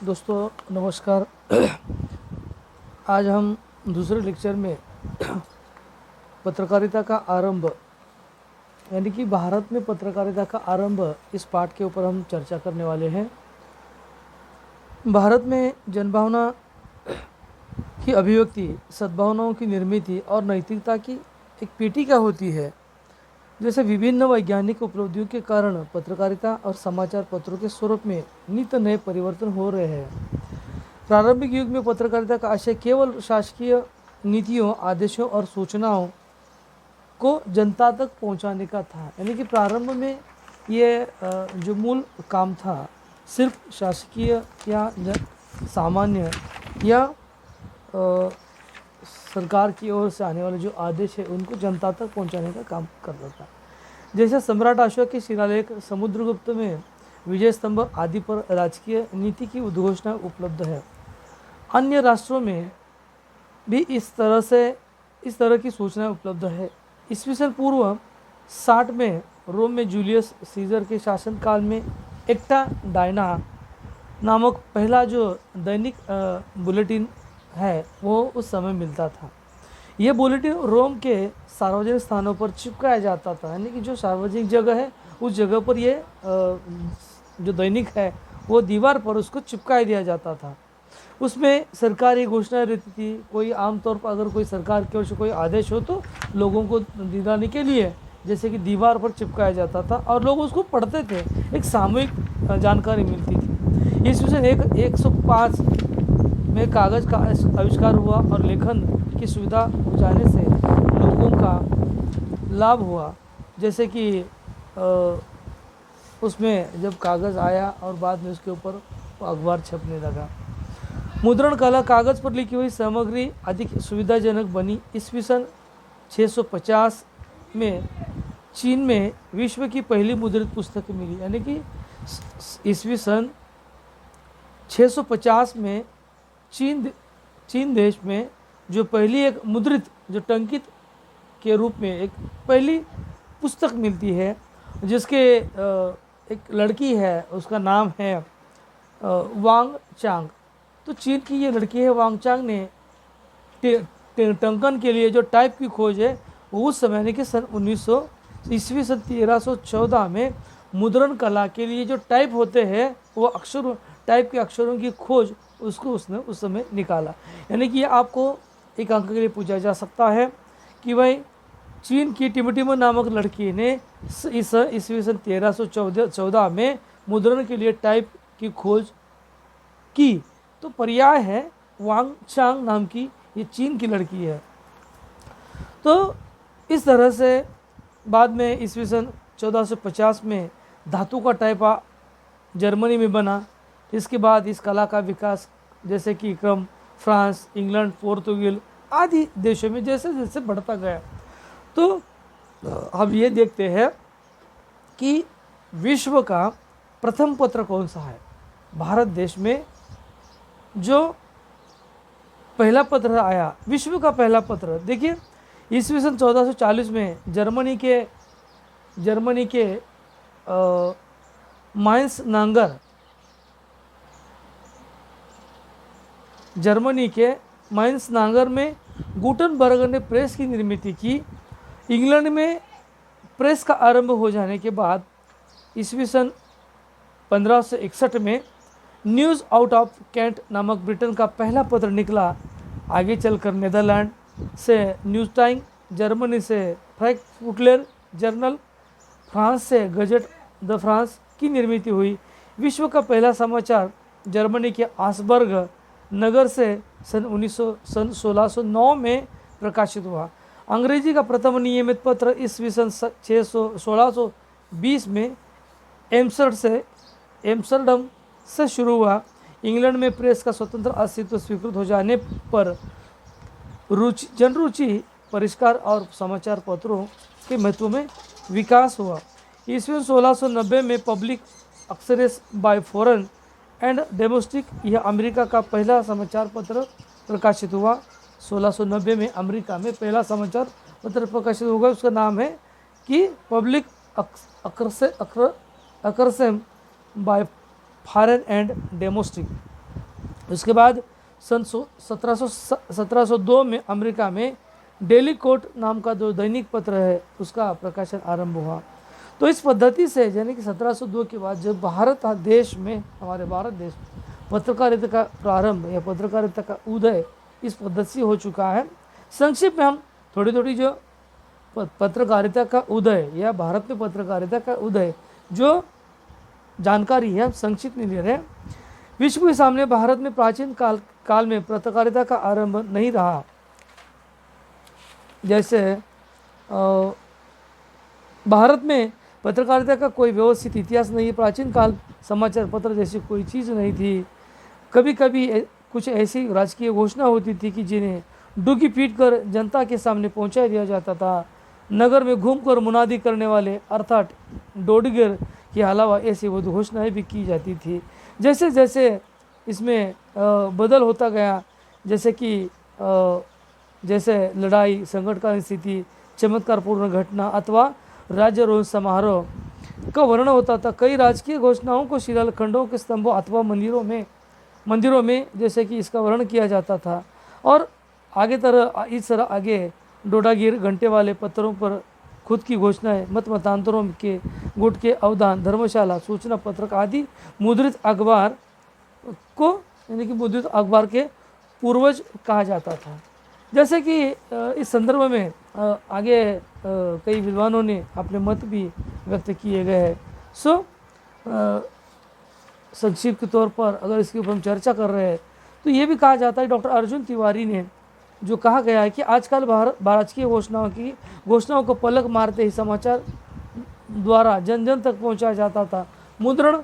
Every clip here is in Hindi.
दोस्तों नमस्कार। आज हम दूसरे लेक्चर में पत्रकारिता का आरंभ यानी कि भारत में पत्रकारिता का आरंभ इस पाठ के ऊपर हम चर्चा करने वाले हैं। भारत में जनभावना की अभिव्यक्ति, सद्भावनाओं की निर्मिति और नैतिकता की एक पीठिका होती है। जैसे विभिन्न वैज्ञानिक उपलब्धियों के कारण पत्रकारिता और समाचार पत्रों के स्वरूप में नित नए परिवर्तन हो रहे हैं। प्रारंभिक युग में पत्रकारिता का आशय केवल शासकीय नीतियों, आदेशों और सूचनाओं को जनता तक पहुंचाने का था। यानी कि प्रारंभ में ये जो मूल काम था सिर्फ शासकीय या सामान्य या सरकार की ओर से आने वाले जो आदेश है उनको जनता तक पहुंचाने का काम करता था। जैसे सम्राट अशोक के शिलालेख, समुद्रगुप्त में विजय स्तंभ आदि पर राजकीय नीति की उद्घोषणा उपलब्ध है। अन्य राष्ट्रों में भी इस तरह की सूचनाएं उपलब्ध है। ईस्वीसन पूर्व 60 में रोम में जूलियस सीजर के शासनकाल में एक्टा डायना नामक पहला जो दैनिक बुलेटिन है वो उस समय मिलता था। यह बुलेटिन रोम के सार्वजनिक स्थानों पर चिपकाया जाता था। यानी कि जो सार्वजनिक जगह है उस जगह पर ये जो दैनिक है वो दीवार पर उसको चिपकाया दिया जाता था। उसमें सरकारी घोषणा रहती थी। कोई आमतौर पर अगर कोई सरकार की ओर से कोई आदेश हो तो लोगों को दिलाने के लिए जैसे कि दीवार पर चिपकाया जाता था और लोग उसको पढ़ते थे। एक सामूहिक जानकारी मिलती थी। ईस्वीसन 105 में कागज़ का आविष्कार हुआ और लेखन की सुविधा हो जाने से लोगों का लाभ हुआ। जैसे कि उसमें जब कागज़ आया और बाद में उसके ऊपर अखबार छपने लगा। मुद्रण कला, कागज़ पर लिखी हुई सामग्री अधिक सुविधाजनक बनी। ईस्वीसन 650 में चीन में विश्व की पहली मुद्रित पुस्तक मिली। यानी कि ईस्वीसन 650 में चीन देश में जो पहली एक मुद्रित जो टंकित के रूप में एक पहली पुस्तक मिलती है, जिसके एक लड़की है, उसका नाम है वांग चांग। तो चीन की ये लड़की है वांग चांग ने टंकन के लिए जो टाइप की खोज है वो उस समय यानी कि सन 1900 ईस्वी सन 1314 में मुद्रण कला के लिए जो टाइप होते हैं वो अक्षर टाइप के अक्षरों की खोज उसको उसने उस समय निकाला। यानी कि आपको एक अंक के लिए पूछा जा सकता है कि भाई चीन की टिमोटिमो नामक लड़की ने इस ईस्वी सन 1314 में मुद्रण के लिए टाइप की खोज की। तो पर्याय है वांग चांग नाम की ये चीन की लड़की है। तो इस तरह से बाद में ईस्वी सन 1450 में धातु का टाइपा जर्मनी में बना। इसके बाद इस कला का विकास जैसे कि क्रम फ्रांस, इंग्लैंड, पोर्तुगल आदि देशों में जैसे जैसे बढ़ता गया। तो अब ये देखते हैं कि विश्व का प्रथम पत्र कौन सा है। भारत देश में जो पहला पत्र आया, विश्व का पहला पत्र, देखिए ईस्वी सन 1440 में जर्मनी के माइंस नांगर जर्मनी के माइंस नांगर में गुटनबर्ग ने प्रेस की निर्मित की। इंग्लैंड में प्रेस का आरंभ हो जाने के बाद ईस्वी सन 1561 में न्यूज़ आउट ऑफ कैंट नामक ब्रिटेन का पहला पत्र निकला। आगे चलकर नेदरलैंड से न्यूज़ टाइम, जर्मनी से फ्रैंकफुर्टर जर्नल, फ्रांस से गजट द फ्रांस की निर्मित हुई। विश्व का पहला समाचार जर्मनी के आसबर्ग नगर से सन 1609 में प्रकाशित हुआ। अंग्रेजी का प्रथम नियमित पत्र ईस्वी सन 1620 में एम्स्टर्डम से शुरू हुआ। इंग्लैंड में प्रेस का स्वतंत्र अस्तित्व स्वीकृत हो जाने पर जनरुचि परिष्कार और समाचार पत्रों के महत्व में विकास हुआ। ईस्वी 1690 में public express bye foreign and domestic यह अमेरिका का पहला समाचार पत्र प्रकाशित हुआ। 1690 में अमेरिका में पहला समाचार पत्र प्रकाशित होगा। उसका नाम है कि पब्लिक अक्सम बाय फॉरेन एंड डोमेस्टिक। उसके बाद सन 1702 में अमेरिका में डेली कोट नाम का जो दैनिक पत्र है उसका प्रकाशन आरंभ हुआ। तो इस पद्धति से यानी कि 1702 के बाद जब भारत देश में, हमारे भारत देश में पत्रकारिता का प्रारंभ या पत्रकारिता का उदय इस पद्धति से हो चुका है। संक्षिप्त में हम थोड़ी थोड़ी जो पत्रकारिता का उदय या भारत में पत्रकारिता का उदय जो जानकारी है हम संक्षिप्त में ले रहे हैं। विश्व के सामने भारत में प्राचीन काल में पत्रकारिता का आरंभ नहीं रहा। जैसे भारत में पत्रकारिता का कोई व्यवस्थित इतिहास नहीं है। प्राचीन काल समाचार पत्र जैसी कोई चीज़ नहीं थी। कभी कभी कुछ ऐसी राजकीय घोषणा होती थी कि जिन्हें डुगी पीट कर जनता के सामने पहुंचा दिया जाता था। नगर में घूमकर मुनादी करने वाले अर्थात डोडगर के अलावा ऐसी वो घोषणाएं भी की जाती थी। जैसे जैसे इसमें बदल होता गया, जैसे कि जैसे लड़ाई, संकटकालीन स्थिति, चमत्कारपूर्ण घटना अथवा राज्यारोहण समारोह का वर्णन होता था। कई राजकीय घोषणाओं को शिलाखंडों के स्तंभों अथवा मंदिरों में जैसे कि इसका वर्णन किया जाता था। और इस तरह आगे डोडागिर, घंटे वाले पत्थरों पर खुद की घोषणाएं, मतांतरों के गुट के अवदान, धर्मशाला, सूचना पत्रक आदि मुद्रित अखबार को यानी कि मुद्रित अखबार के पूर्वज कहा जाता था। जैसे कि इस संदर्भ में आगे कई विद्वानों ने अपने मत भी व्यक्त किए गए हैं। संक्षिप्त के तौर पर अगर इसके ऊपर हम चर्चा कर रहे हैं तो ये भी कहा जाता है, डॉक्टर अर्जुन तिवारी ने जो कहा गया है कि आजकल राजकीय घोषणाओं को पलक मारते ही समाचार द्वारा जन जन तक पहुंचाया जाता था। मुद्रण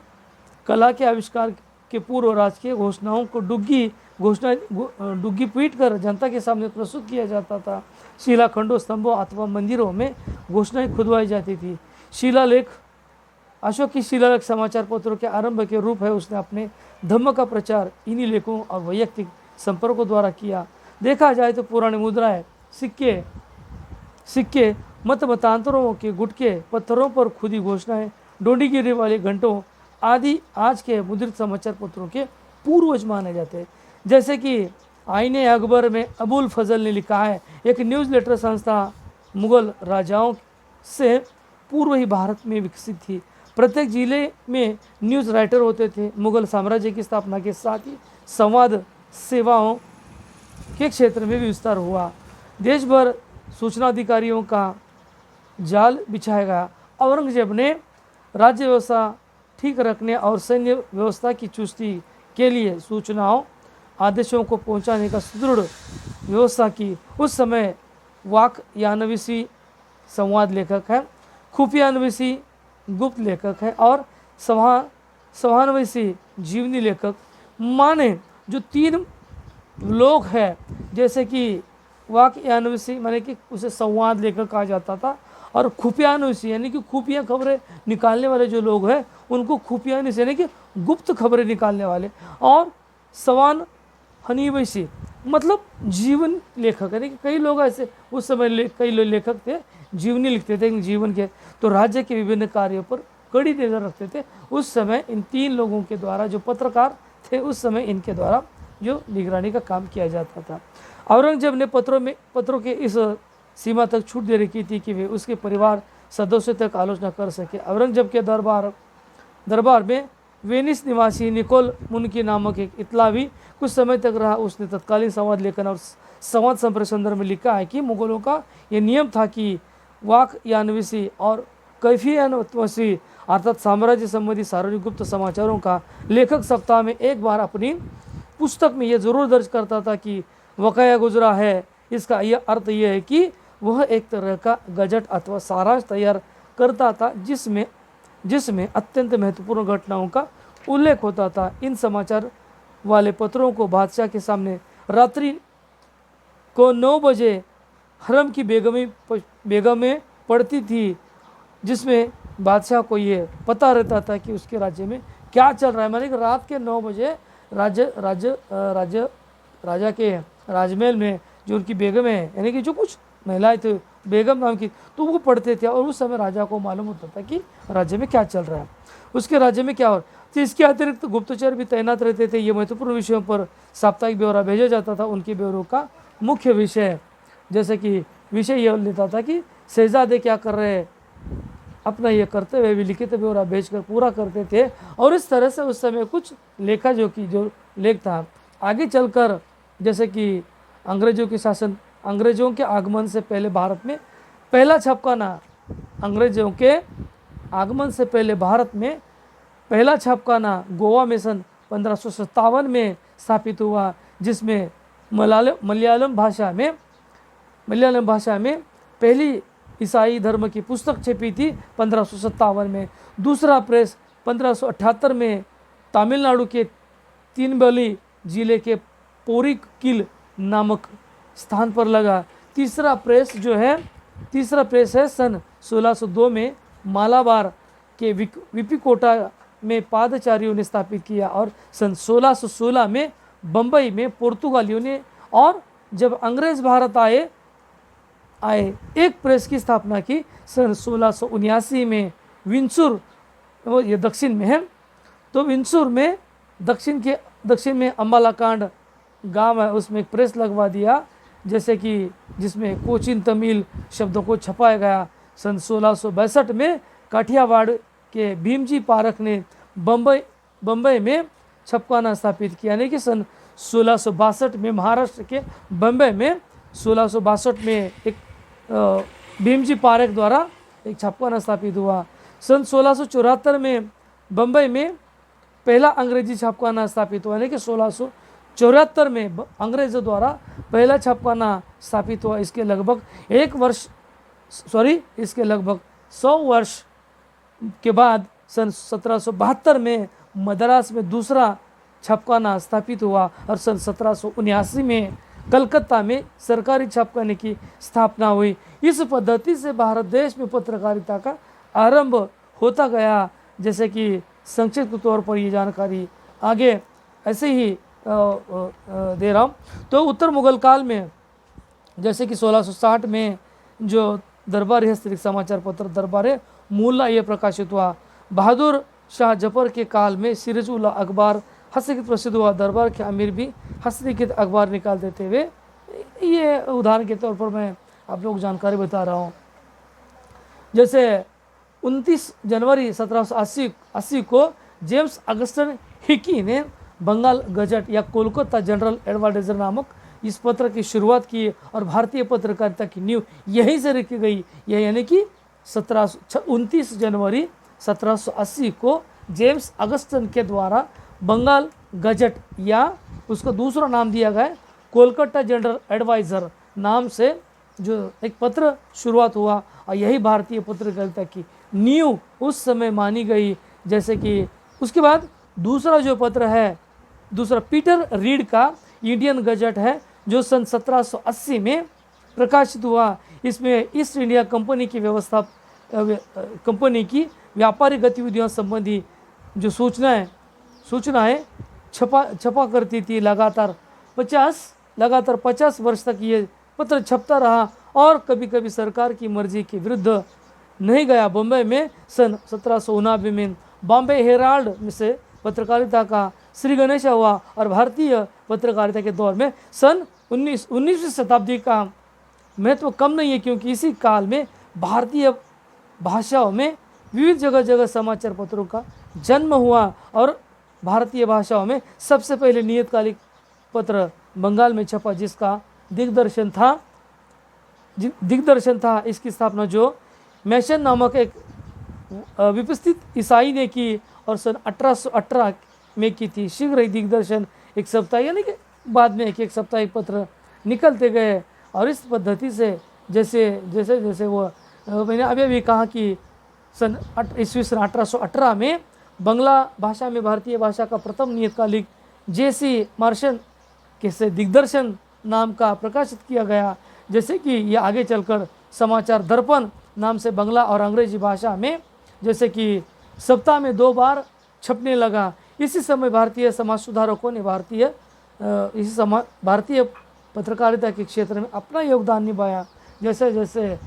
कला के आविष्कार के पूर्व राजकीय घोषणाओं को डुग्गी पीट कर जनता के सामने प्रस्तुत किया जाता था। शिलाखंडों, स्तंभों अथवा मंदिरों में घोषणाएं खुदवाई जाती थी। शिलालेख, अशोक की शिलालेख समाचार पत्रों के आरंभ के रूप है। उसने अपने धम्म का प्रचार इन्हीं लेखों और वैयक्तिक संपर्कों द्वारा किया। देखा जाए तो पुराने मुद्राएं, सिक्के, मतांतरों के गुटके, पत्थरों पर खुदी घोषणाएं, डोडी गिरने वाले घंटों आदि आज के मुद्रित समाचार पत्रों के पूर्वज माने जाते हैं। जैसे कि आईने अकबर में अबुल फजल ने लिखा है, एक न्यूज़लेटर संस्था मुगल राजाओं से पूर्व ही भारत में विकसित थी। प्रत्येक जिले में न्यूज़ राइटर होते थे। मुगल साम्राज्य की स्थापना के साथ ही संवाद सेवाओं के क्षेत्र में भी विस्तार हुआ। देश भर सूचना अधिकारियों का जाल बिछाया गया। औरंगजेब ने राज्य व्यवस्था ठीक रखने और सैन्य व्यवस्था की चुस्ती के लिए सूचनाओं आदेशों को पहुंचाने का सुदृढ़ व्यवस्था की। उस समय वाकयानविसी संवाद लेखक है, खुफियानविसी गुप्त लेखक है और संवाहनविसी जीवनी लेखक माने जो तीन लोग हैं। जैसे कि वाकयानविसी माने कि उसे संवाद लेखक कहा जाता था, और खुफियानविसी यानी कि खुफिया खबरें निकालने वाले जो लोग हैं उनको खुफियानविसी यानी कि गुप्त खबरें निकालने वाले, और संवाहनविसी मतलब जीवन लेखक यानी कि कई लोग ऐसे उस समय कई लेखक थे जीवनी लिखते थे जीवन के, तो राज्य के विभिन्न कार्यों पर कड़ी नजर रखते थे। उस समय इन तीन लोगों के द्वारा जो पत्रकार थे उस समय इनके द्वारा जो निगरानी का काम किया जाता था। औरंगजेब ने पत्रों के इस सीमा तक छूट दे रखी थी कि वे उसके परिवार सदस्यों तक आलोचना कर सके। औरंगजेब के दरबार में वेनिस निवासी निकोल मुनकी नामक एक इतलावी कुछ समय तक रहा। उसने तत्कालीन संवाद लेखन और संवाद संप्रेषण में लिखा है कि मुगलों का यह नियम था कि वाकयानविसी और कैफियानविसी अर्थात साम्राज्य संबंधी सार्वजनिक गुप्त समाचारों का लेखक सप्ताह में एक बार अपनी पुस्तक में यह जरूर दर्ज करता था कि वकाया गुजरा है। इसका यह अर्थ यह है कि वह एक तरह का गजट अथवा सारांश तैयार करता था जिसमें अत्यंत महत्वपूर्ण घटनाओं का उल्लेख होता था। इन समाचार वाले पत्रों को बादशाह के सामने रात्रि को 9 बजे हरम की बेगमें पढ़ती थी, जिसमें बादशाह को ये पता रहता था कि उसके राज्य में क्या चल रहा है। माने कि रात के 9 बजे राजा के राजमहल में जो उनकी बेगम है यानी कि जो कुछ महिलाएं थे बेगम नाम की, तो वो पढ़ते थे और उस समय राजा को मालूम होता था कि राज्य में क्या चल रहा है, उसके राज्य में क्या हो। तो इसके अतिरिक्त गुप्तचर भी तैनात रहते थे। ये महत्वपूर्ण विषयों पर साप्ताहिक ब्यौरा भेजा जाता था। उनके ब्यौरों का मुख्य विषय, जैसे कि विषय यह लेता था कि शहजादे क्या कर रहे हैं, अपना ये करते हुए भी लिखित ब्यौरा भेजकर पूरा करते थे। और इस तरह से उस समय कुछ लेखा जो लेख था। आगे चलकर जैसे कि अंग्रेजों के शासन, अंग्रेजों के आगमन से पहले भारत में पहला छापखाना, अंग्रेजों के आगमन से पहले भारत में पहला छापखाना गोवा में सन 1557 में स्थापित हुआ, जिसमें मलयालम भाषा में पहली ईसाई धर्म की पुस्तक छपी थी 1557 में। दूसरा प्रेस 1578 में तमिलनाडु के तीनबली जिले के पोरिकिल नामक स्थान पर लगा। तीसरा प्रेस है सन 1602 में मालाबार के विपिकोटा में पादचारियों ने स्थापित किया। और सन 1616 में बम्बई में पुर्तगालियों ने, और जब अंग्रेज भारत आए एक प्रेस की स्थापना की सन 1679 में विंचूर, वो ये दक्षिण में है, तो विंचूर में दक्षिण में अम्बालाकांड गांव है, उसमें एक प्रेस लगवा दिया, जैसे कि जिसमें कोचिन तमिल शब्दों को छपाया गया। सन 1662 में काठियावाड़ के भीमजी पारख ने बम्बई में छपखाना स्थापित किया, यानी कि सन 1662 में महाराष्ट्र के बम्बई में 1662 में एक भीमजी पारख द्वारा एक छपखाना स्थापित हुआ। सन 1674 में बम्बई में पहला अंग्रेजी छापखाना स्थापित हुआ, यानी कि 1674 में अंग्रेजों द्वारा पहला छापखाना स्थापित हुआ। इसके लगभग 100 वर्ष के बाद सन 1772 में मद्रास में दूसरा छापखाना स्थापित हुआ। और सन 1779 में कलकत्ता में सरकारी छापखाने की स्थापना हुई। इस पद्धति से भारत देश में पत्रकारिता का आरंभ होता गया। जैसे कि संक्षिप्त तौर पर ये जानकारी आगे ऐसे ही दे रहा हूँ। तो उत्तर मुगल काल में जैसे कि 1660 में जो दरबारी हस्तलिखित समाचार पत्र दरबार मुल्ला ये प्रकाशित हुआ। बहादुर शाह जफर के काल में सिराजुल्लाह अखबार हस्तलिखित प्रसिद्ध हुआ। दरबार के अमीर भी हस्तलिखित अखबार निकाल देते हुए, ये उदाहरण के तौर पर मैं आप लोग जानकारी बता रहा हूँ। जैसे 29 जनवरी 1780 को जेम्स अगस्टन हिकी ने बंगाल गजट या कोलकाता जनरल एडवर्टाइजर नामक इस पत्र की शुरुआत की और भारतीय पत्रकारिता की नींव यहीं से रखी गई। यह यानी कि 29 जनवरी 1780 को जेम्स अगस्टन के द्वारा बंगाल गजट या उसका दूसरा नाम दिया गया कोलकाता जनरल एडवाइज़र नाम से जो एक पत्र शुरुआत हुआ। और यही भारतीय पत्रकारिता की नींव उस समय मानी गई। जैसे कि उसके बाद दूसरा जो पत्र है, दूसरा पीटर रीड का इंडियन गजट है, जो सन 1780 में प्रकाशित हुआ। इसमें ईस्ट इंडिया कंपनी की व्यापारिक गतिविधियों संबंधी जो सूचनाएं छपा करती थी। लगातार 50 वर्ष तक ये पत्र छपता रहा और कभी कभी सरकार की मर्जी के विरुद्ध नहीं गया। बम्बई में सन 1789 में बॉम्बे हेराल्ड में से पत्रकारिता का श्री गणेश हुआ। और भारतीय पत्रकारिता के दौर में सन 19वीं शताब्दी का महत्व कम नहीं है, क्योंकि इसी काल में भारतीय भाषाओं में विविध जगह समाचार पत्रों का जन्म हुआ। और भारतीय भाषाओं में सबसे पहले नियतकालिक पत्र बंगाल में छपा, जिसका दिग्दर्शन था। इसकी स्थापना जो मैशन नामक एक विपस्थित ईसाई ने की और सन 1818 में की थी। शीघ्र ही दिग्दर्शन एक सप्ताह यानी कि बाद में एक साप्ताहिक पत्र निकलते गए। और इस पद्धति से जैसे वो मैंने अभी कहा कि सन 1818 में बंगला भाषा में भारतीय भाषा का प्रथम नियतकालिक जेसी मार्शन के से दिग्दर्शन नाम का प्रकाशित किया गया। जैसे कि ये आगे चलकर समाचार दर्पण नाम से बंगला और अंग्रेजी भाषा में जैसे कि सप्ताह में 2 बार छपने लगा। इसी समय भारतीय समाज सुधारकों ने भारतीय पत्रकारिता के क्षेत्र में अपना योगदान निभाया। जैसे